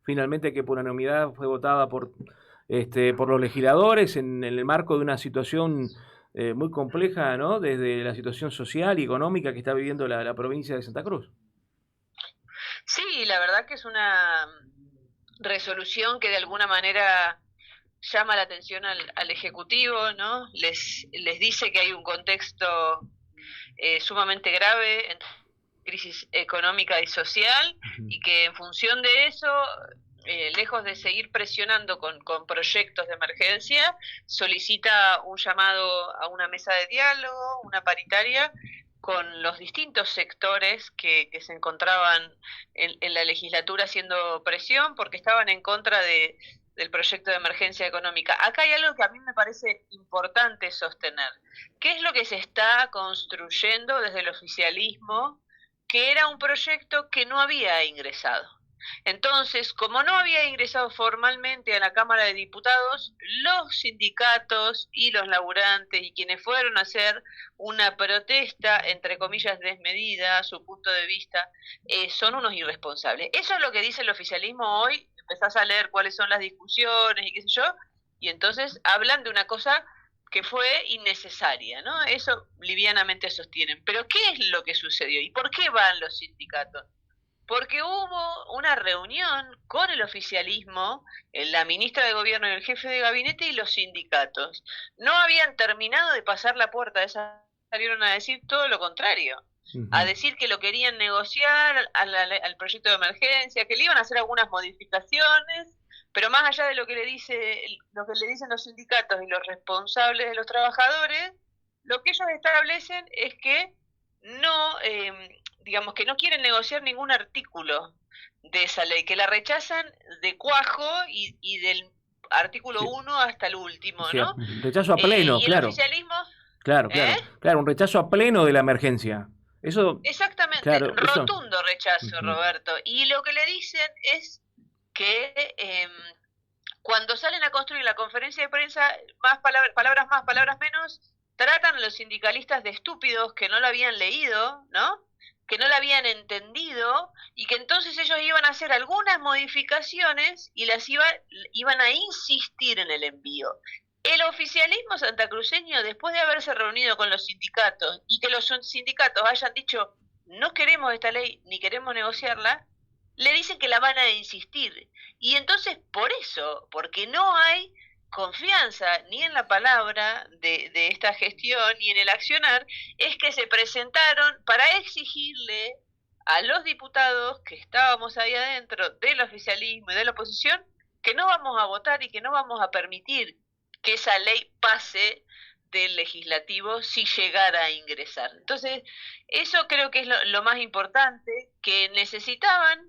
finalmente que por unanimidad fue votada por los legisladores en el marco de una situación muy compleja, ¿no? Desde la situación social y económica que está viviendo la provincia de Santa Cruz. Sí, la verdad que es una resolución que de alguna manera llama la atención al Ejecutivo, ¿no? Les dice que hay un contexto sumamente grave en crisis económica y social y que en función de eso, lejos de seguir presionando con proyectos de emergencia, solicita un llamado a una mesa de diálogo, una paritaria, con los distintos sectores que se encontraban en la legislatura haciendo presión porque estaban en contra del proyecto de emergencia económica. Acá hay algo que a mí me parece importante sostener. ¿Qué es lo que se está construyendo desde el oficialismo? Que era un proyecto que no había ingresado. Entonces, como no había ingresado formalmente a la Cámara de Diputados, los sindicatos y los laburantes y quienes fueron a hacer una protesta, entre comillas, desmedida, a su punto de vista, son unos irresponsables. Eso es lo que dice el oficialismo hoy. Empezás a leer cuáles son las discusiones y qué sé yo, y entonces hablan de una cosa que fue innecesaria, ¿no? Eso livianamente sostienen. Pero ¿qué es lo que sucedió? ¿Y por qué van los sindicatos? Porque hubo una reunión con el oficialismo, la ministra de Gobierno y el jefe de gabinete y los sindicatos. No habían terminado de pasar la puerta, salieron a decir todo lo contrario, a decir que lo querían negociar al proyecto de emergencia, que le iban a hacer algunas modificaciones, pero más allá de lo que le dicen los sindicatos y los responsables de los trabajadores, lo que ellos establecen es que no, digamos que no quieren negociar ningún artículo de esa ley, que la rechazan de cuajo y del artículo Sí. 1 hasta el último, Sí, ¿no? rechazo a pleno, Y el claro. oficialismo, Claro, ¿eh? claro, claro, un rechazo a pleno de la emergencia. Eso, Exactamente, claro, eso. rotundo rechazo, Ujú. Roberto. Y lo que le dicen es que cuando salen a construir la conferencia de prensa, más palabras más, palabras menos, tratan a los sindicalistas de estúpidos que no lo habían leído, ¿no? Que no lo habían entendido y que entonces ellos iban a hacer algunas modificaciones y iban a insistir en el envío. El oficialismo santacruceño, después de haberse reunido con los sindicatos y que los sindicatos hayan dicho no queremos esta ley ni queremos negociarla, le dicen que la van a insistir. Y entonces por eso, porque no hay confianza ni en la palabra de esta gestión ni en el accionar, es que se presentaron para exigirle a los diputados que estábamos ahí adentro del oficialismo y de la oposición que no vamos a votar y que no vamos a permitir que esa ley pase del legislativo si llegara a ingresar. Entonces, eso creo que es lo más importante, que necesitaban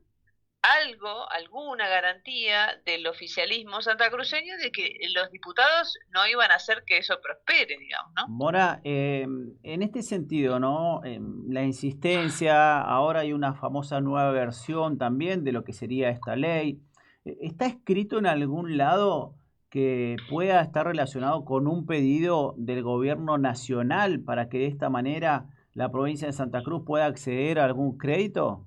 algo, alguna garantía del oficialismo santacruceño de que los diputados no iban a hacer que eso prospere, digamos, ¿no? Mora, en este sentido, ¿no? La insistencia, ahora hay una famosa nueva versión también de lo que sería esta ley. ¿Está escrito en algún lado que pueda estar relacionado con un pedido del gobierno nacional para que de esta manera la provincia de Santa Cruz pueda acceder a algún crédito?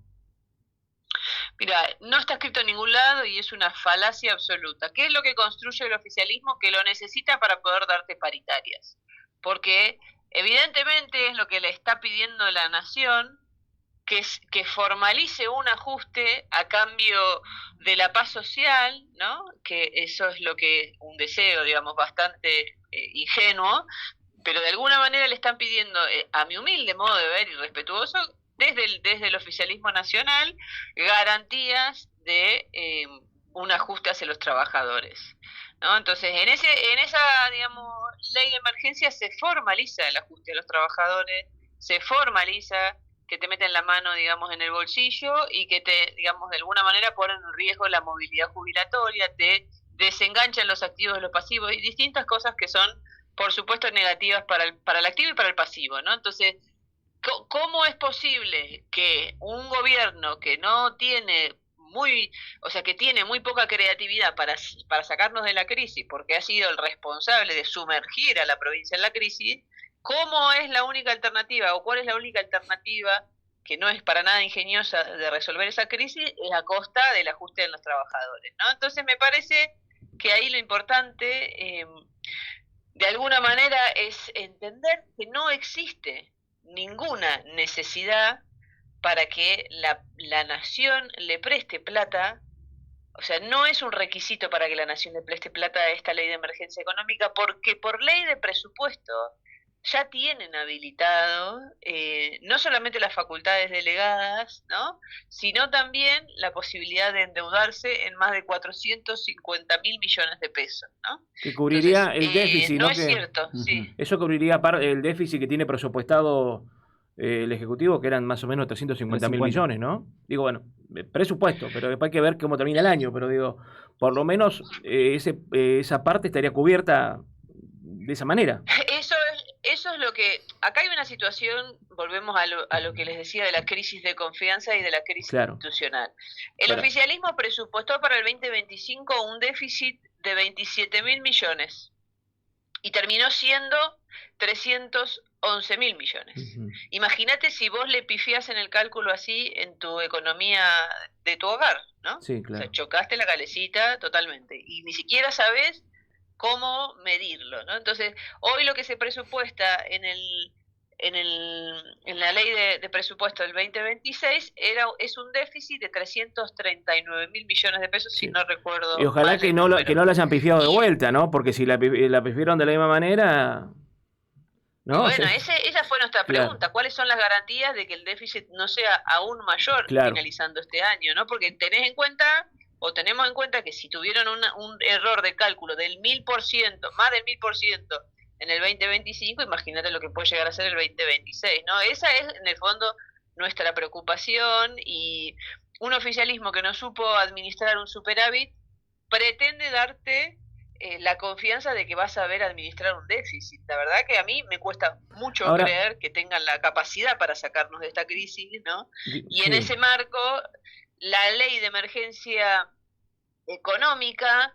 Mira, no está escrito en ningún lado y es una falacia absoluta. ¿Qué es lo que construye el oficialismo? Que lo necesita para poder darte paritarias. Porque evidentemente es lo que le está pidiendo la nación, que formalice un ajuste a cambio de la paz social, ¿no? Que eso es lo que un deseo, digamos, bastante ingenuo, pero de alguna manera le están pidiendo, a mi humilde modo de ver y respetuoso, desde el oficialismo nacional, garantías de un ajuste hacia los trabajadores, ¿no? Entonces, en esa, digamos, ley de emergencia se formaliza el ajuste a los trabajadores, se formaliza que te meten la mano, digamos, en el bolsillo y que te, digamos, de alguna manera ponen en riesgo la movilidad jubilatoria, te desenganchan los activos de los pasivos y distintas cosas que son, por supuesto, negativas para el activo y para el pasivo, ¿no? Entonces, ¿cómo es posible que un gobierno que no tiene o sea, que tiene muy poca creatividad para sacarnos de la crisis, porque ha sido el responsable de sumergir a la provincia en la crisis, cómo es la única alternativa o cuál es la única alternativa que no es para nada ingeniosa de resolver esa crisis, es a costa del ajuste de los trabajadores, ¿no? Entonces me parece que ahí lo importante, de alguna manera, es entender que no existe ninguna necesidad para que la nación le preste plata. O sea, no es un requisito para que la nación le preste plata a esta ley de emergencia económica, porque por ley de presupuesto ya tienen habilitado no solamente las facultades delegadas, ¿no?, sino también la posibilidad de endeudarse en más de 450.000 millones de pesos, ¿no? Que cubriría Entonces, el déficit, no ¿no? es cierto, sí. Eso cubriría el déficit que tiene presupuestado el Ejecutivo, que eran más o menos 350.000 millones, ¿no? Digo, bueno, presupuesto, pero después hay que ver cómo termina el año, pero digo, por lo menos esa parte estaría cubierta de esa manera. Eso es lo que... Acá hay una situación, volvemos a lo que les decía de la crisis de confianza y de la crisis institucional. El oficialismo presupuestó para el 2025 un déficit de 27.000 millones y terminó siendo 311.000 millones. Imagínate si vos le pifiás en el cálculo así en tu economía de tu hogar, ¿no? Sí, claro. O sea, chocaste la calecita totalmente y ni siquiera sabés cómo medirlo, ¿no? Entonces, hoy lo que se presupuesta en la ley de presupuesto del 2026 es un déficit de 339.000 millones de pesos, si no recuerdo. Y ojalá que no la hayan pifiado de vuelta, ¿no? Porque si la pifiaron de la misma manera... ¿no? Bueno, esa fue nuestra pregunta. ¿Cuáles son las garantías de que el déficit no sea aún mayor finalizando este año, ¿no? Porque tenemos en cuenta que si tuvieron un error de cálculo del 1000%, más del 1000% en el 2025, imagínate lo que puede llegar a ser el 2026, ¿no? Esa es, en el fondo, nuestra preocupación, y un oficialismo que no supo administrar un superávit pretende darte la confianza de que vas a saber administrar un déficit. La verdad que a mí me cuesta mucho creer que tengan la capacidad para sacarnos de esta crisis, ¿no? Y en ese marco, la ley de emergencia económica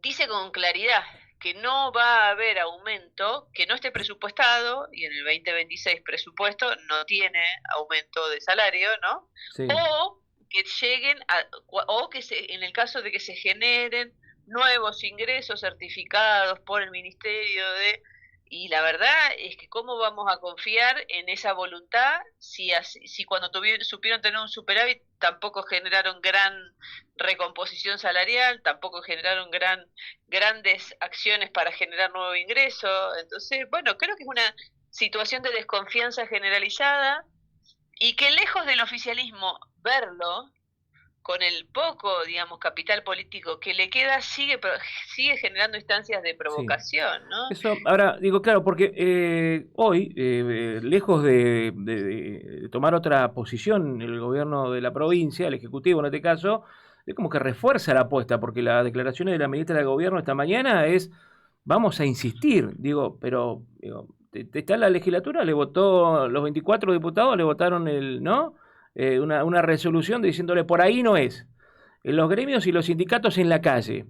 dice con claridad que no va a haber aumento que no esté presupuestado, y en el 2026 presupuesto no tiene aumento de salario, ¿no? Sí. O que lleguen en el caso de que se generen nuevos ingresos certificados por el Ministerio y la verdad es que cómo vamos a confiar en esa voluntad si cuando supieron tener un superávit tampoco generaron gran recomposición salarial, tampoco generaron grandes acciones para generar nuevo ingreso. Entonces, bueno, creo que es una situación de desconfianza generalizada y que lejos del oficialismo verlo, con el poco, digamos, capital político que le queda, sigue generando instancias de provocación, sí, ¿no? Eso, ahora, digo, claro, porque hoy, lejos de tomar otra posición el gobierno de la provincia, el Ejecutivo en este caso, es como que refuerza la apuesta, porque las declaraciones de la ministra del Gobierno esta mañana es, vamos a insistir, pero está la legislatura, le votó, los 24 diputados le votaron ¿no? Una resolución diciéndole por ahí no es, los gremios y los sindicatos en la calle,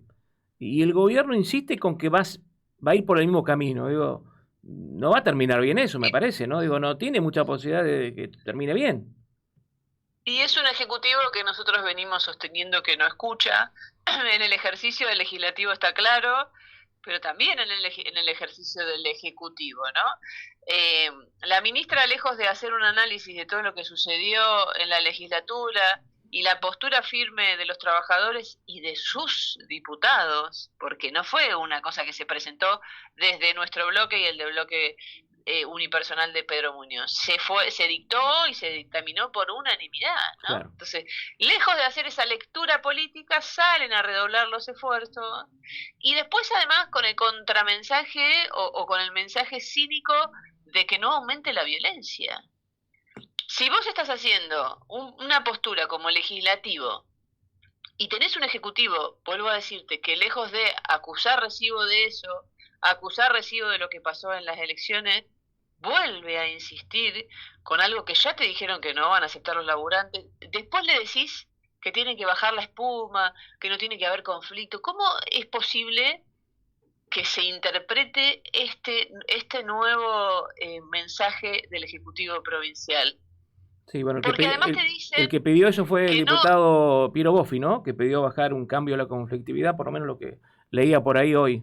y el gobierno insiste con que va a ir por el mismo camino. Digo, no va a terminar bien eso, me parece, ¿no? Digo, no tiene mucha posibilidad de que termine bien. Y es un ejecutivo que nosotros venimos sosteniendo que no escucha. En el ejercicio del legislativo está claro, pero también en el ejercicio del ejecutivo, ¿no? La ministra, lejos de hacer un análisis de todo lo que sucedió en la legislatura y la postura firme de los trabajadores y de sus diputados, porque no fue una cosa que se presentó desde nuestro bloque y el de bloque unipersonal de Pedro Muñoz, se dictó y se dictaminó por unanimidad, ¿no? Claro. Entonces, lejos de hacer esa lectura política, salen a redoblar los esfuerzos y después, además, con el contramensaje o con el mensaje cínico de que no aumente la violencia. Si vos estás haciendo una postura como legislativo y tenés un ejecutivo, vuelvo a decirte, que lejos de acusar recibo de eso, acusar recibo de lo que pasó en las elecciones, vuelve a insistir con algo que ya te dijeron que no van a aceptar los laburantes, después le decís que tienen que bajar la espuma, que no tiene que haber conflicto. ¿Cómo es posible que se interprete este nuevo mensaje del Ejecutivo Provincial? Sí, bueno, Porque además te el dicen que pidió eso fue el que no. diputado Piero Boffi, ¿no? Que pidió bajar un cambio a la conflictividad, por lo menos lo que leía por ahí hoy,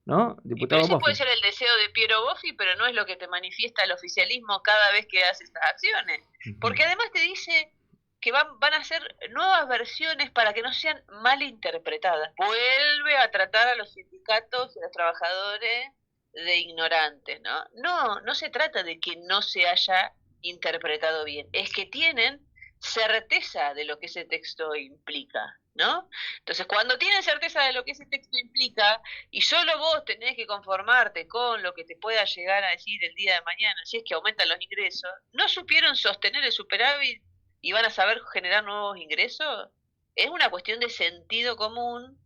¿no? Pero Diputado ese puede Boffi. ser el deseo de Piero Boffi, pero no es lo que te manifiesta el oficialismo cada vez que hace estas acciones. Ujú. Porque además te dice que van a hacer nuevas versiones para que no sean mal interpretadas. Vuelve a tratar a los sindicatos y a los trabajadores de ignorantes, ¿no? No, no se trata de que no se haya interpretado bien, es que tienen certeza de lo que ese texto implica, ¿no? Entonces, cuando tienen certeza de lo que ese texto implica, y solo vos tenés que conformarte con lo que te pueda llegar a decir el día de mañana, si es que aumentan los ingresos, no supieron sostener el superávit y van a saber generar nuevos ingresos. Es una cuestión de sentido común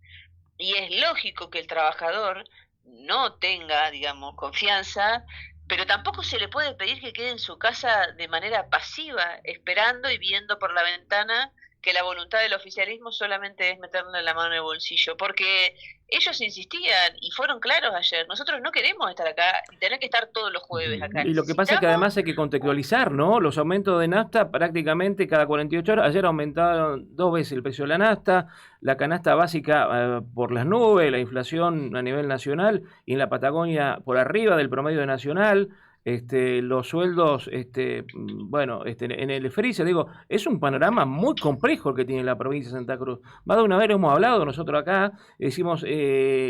y es lógico que el trabajador no tenga, digamos, confianza, pero tampoco se le puede pedir que quede en su casa de manera pasiva, esperando y viendo por la ventana que la voluntad del oficialismo solamente es meterle la mano en el bolsillo, porque ellos insistían y fueron claros ayer, nosotros no queremos estar acá y tener que estar todos los jueves Ujú. acá, Y lo que pasa es que necesitamos además hay que contextualizar, ¿no? Los aumentos de nafta prácticamente cada 48 horas. Ayer aumentaron 2 veces el precio de la nafta, la canasta básica por las nubes, la inflación a nivel nacional y en la Patagonia por arriba del promedio nacional. Los sueldos, bueno, en el freezer, digo, es un panorama muy complejo el que tiene la provincia de Santa Cruz. Más de una vez hemos hablado nosotros acá, decimos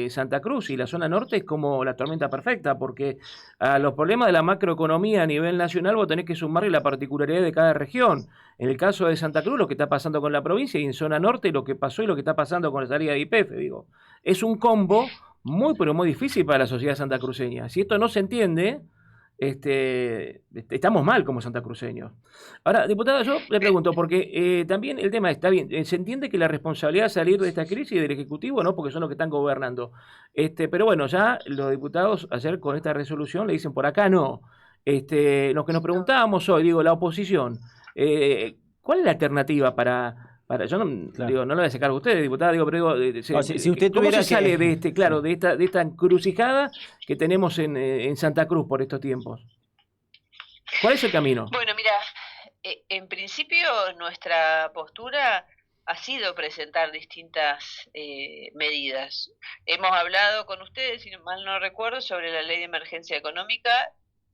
Santa Cruz y la zona norte es como la tormenta perfecta, porque a los problemas de la macroeconomía a nivel nacional vos tenés que sumarle la particularidad de cada región. En el caso de Santa Cruz, lo que está pasando con la provincia y en zona norte lo que pasó y lo que está pasando con la salida de YPF, digo. Es un combo muy, pero muy difícil para la sociedad santacruceña. Si esto no se entiende, estamos mal como santacruceños. Ahora, diputada, yo le pregunto, porque también el tema está bien, se entiende que la responsabilidad de salir de esta crisis del Ejecutivo, ¿no? Porque son los que están gobernando. Pero bueno, ya los diputados ayer con esta resolución le dicen por acá no. Lo que nos no. preguntábamos hoy, digo, la oposición, ¿cuál es la alternativa para yo no Claro. digo, no lo voy a sacar a ustedes, diputada, digo, pero digo, No, si usted ¿cómo se tuviera sale de que... claro, Sí. de esta encrucijada que tenemos en Santa Cruz por estos tiempos? ¿Cuál es el camino? Bueno, mira, en principio nuestra postura ha sido presentar distintas medidas. Hemos hablado con ustedes, si mal no recuerdo, sobre la ley de emergencia económica,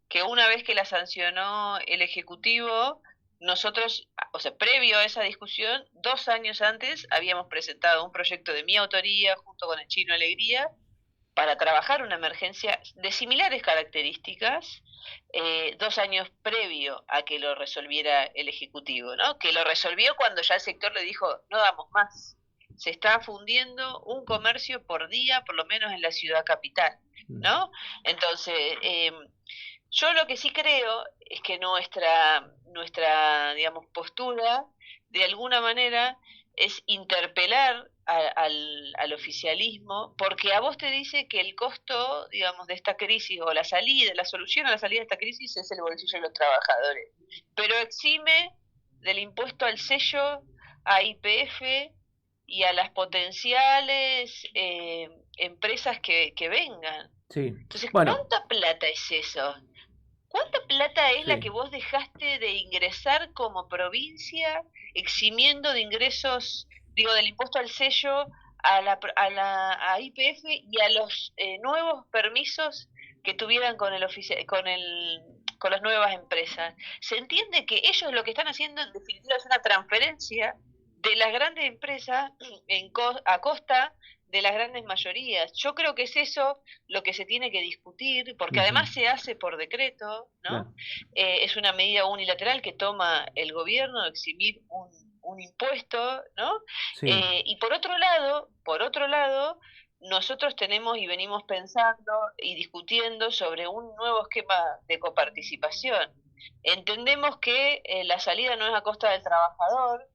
que una vez que la sancionó el Ejecutivo, nosotros, o sea, previo a esa discusión, 2 años antes, habíamos presentado un proyecto de mi autoría junto con el Chino Alegría para trabajar una emergencia de similares características 2 años previo a que lo resolviera el Ejecutivo, ¿no? Que lo resolvió cuando ya el sector le dijo, no damos más. Se está fundiendo un comercio por día, por lo menos en la ciudad capital, ¿no? Entonces, yo lo que sí creo es que digamos, postura, de alguna manera, es interpelar al oficialismo, porque a vos te dice que el costo, digamos, de esta crisis o la salida, la solución a la salida de esta crisis es el bolsillo de los trabajadores, pero exime del impuesto al sello a YPF y a las potenciales empresas que vengan. Sí, Entonces, bueno, ¿cuánta plata es eso? ¿Cuánta plata es la sí. que vos dejaste de ingresar como provincia, eximiendo de ingresos, digo, del impuesto al sello a YPF y a los nuevos permisos que tuvieran con las nuevas empresas? Se entiende que ellos lo que están haciendo en definitiva es una transferencia de las grandes empresas a costa de las grandes mayorías. Yo creo que es eso lo que se tiene que discutir, porque Ujú, además se hace por decreto, ¿no? claro, Es una medida unilateral que toma el gobierno de eximir un impuesto, ¿no? sí. Y por otro lado, nosotros tenemos y venimos pensando y discutiendo sobre un nuevo esquema de coparticipación. Entendemos que la salida no es a costa del trabajador,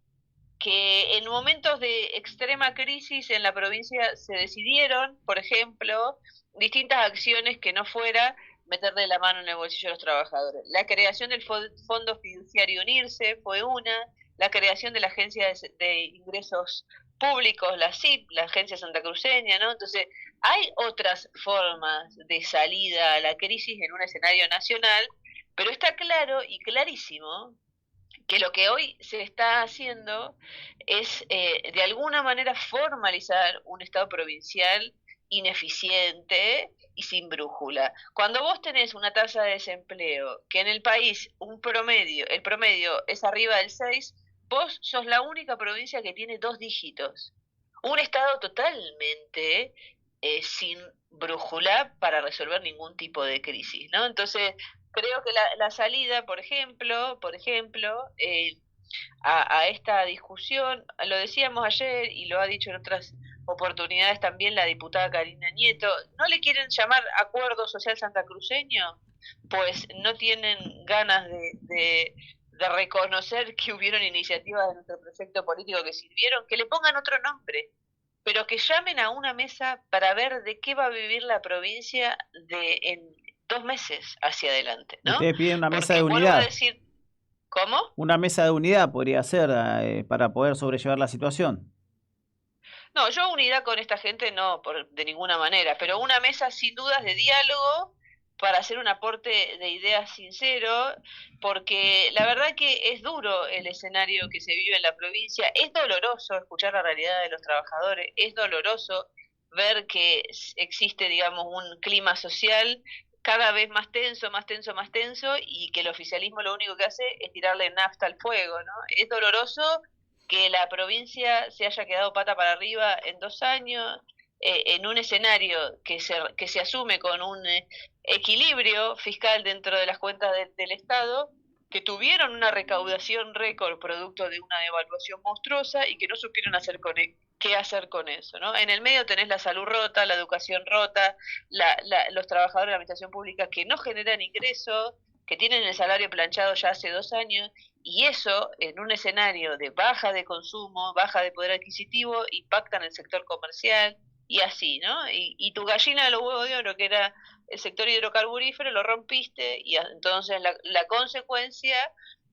que en momentos de extrema crisis en la provincia se decidieron, por ejemplo, distintas acciones que no fuera meterle la mano en el bolsillo de los trabajadores. La creación del Fondo Fiduciario Unirse fue una, la creación de la Agencia de Ingresos Públicos, la CIP, la Agencia Santacruceña, ¿no? Entonces, hay otras formas de salida a la crisis en un escenario nacional, pero está claro y clarísimo que lo que hoy se está haciendo es de alguna manera formalizar un Estado provincial ineficiente y sin brújula. Cuando vos tenés una tasa de desempleo que en el país el promedio es arriba del 6, vos sos la única provincia que tiene 2 dígitos. Un Estado totalmente sin brújula para resolver ningún tipo de crisis, ¿no? Entonces, creo que la salida, por ejemplo, a esta discusión, lo decíamos ayer y lo ha dicho en otras oportunidades también la diputada Karina Nieto, ¿no le quieren llamar acuerdo social santacruceño? Pues no tienen ganas de reconocer que hubieron iniciativas de nuestro proyecto político que sirvieron, que le pongan otro nombre, pero que llamen a una mesa para ver de qué va a vivir la provincia en 2 meses hacia adelante, ¿no? Ustedes piden una mesa de Porque vuelvo a unidad. decir, ¿cómo? Una mesa de unidad podría ser para poder sobrellevar la situación. No, yo unidad con esta gente no, de ninguna manera, pero una mesa sin dudas de diálogo para hacer un aporte de ideas sincero, porque la verdad que es duro el escenario que se vive en la provincia, es doloroso escuchar la realidad de los trabajadores, es doloroso ver que existe, digamos, un clima social cada vez más tenso, más tenso, más tenso, y que el oficialismo lo único que hace es tirarle nafta al fuego, ¿no? Es doloroso que la provincia se haya quedado pata para arriba en 2 años, en un escenario que se asume con un equilibrio fiscal dentro de las cuentas del Estado, que tuvieron una recaudación récord producto de una devaluación monstruosa y que no supieron qué hacer con eso, ¿no? En el medio tenés la salud rota, la educación rota, los trabajadores de la administración pública que no generan ingresos, que tienen el salario planchado ya hace 2 años, y eso en un escenario de baja de consumo, baja de poder adquisitivo, impacta en el sector comercial y así, ¿no? Y tu gallina de los huevos de oro, que era el sector hidrocarburífero, lo rompiste, y entonces la consecuencia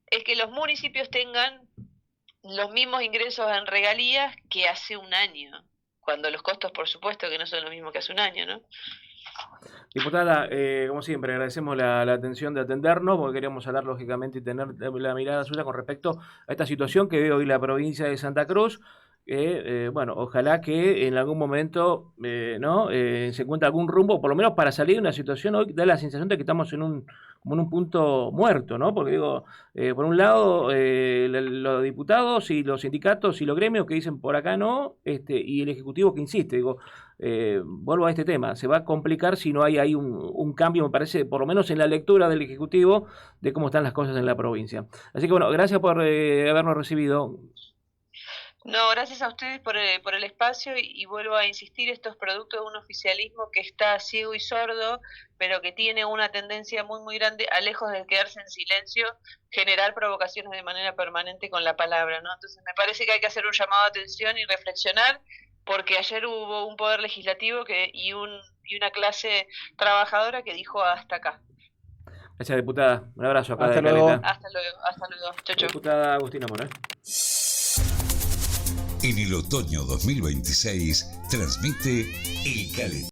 es que los municipios tengan los mismos ingresos en regalías que hace un año, cuando los costos, por supuesto, que no son los mismos que hace un año, ¿no? Diputada, como siempre, agradecemos la atención de atendernos, porque queríamos hablar lógicamente y tener la mirada suya con respecto a esta situación que vive hoy la provincia de Santa Cruz. Bueno, ojalá que en algún momento ¿no? Se encuentre algún rumbo, por lo menos para salir de una situación. Hoy da la sensación de que estamos como en un punto muerto, ¿no? Porque digo, por un lado, los diputados y los sindicatos y los gremios que dicen por acá no, y el Ejecutivo que insiste. Digo, vuelvo a este tema, se va a complicar si no hay ahí un cambio, me parece, por lo menos en la lectura del Ejecutivo, de cómo están las cosas en la provincia. Así que bueno, gracias por habernos recibido. No, gracias a ustedes por el espacio y vuelvo a insistir, esto es producto de un oficialismo que está ciego y sordo, pero que tiene una tendencia muy muy grande a, lejos de quedarse en silencio, generar provocaciones de manera permanente con la palabra, ¿no? Entonces me parece que hay que hacer un llamado de atención y reflexionar, porque ayer hubo un poder legislativo y una clase trabajadora que dijo hasta acá. Gracias, diputada. Un abrazo acá Hasta de luego. Caleta. Hasta luego. Chau, chau. Diputada Agustina Mora. En el otoño 2026 transmite El Caleta.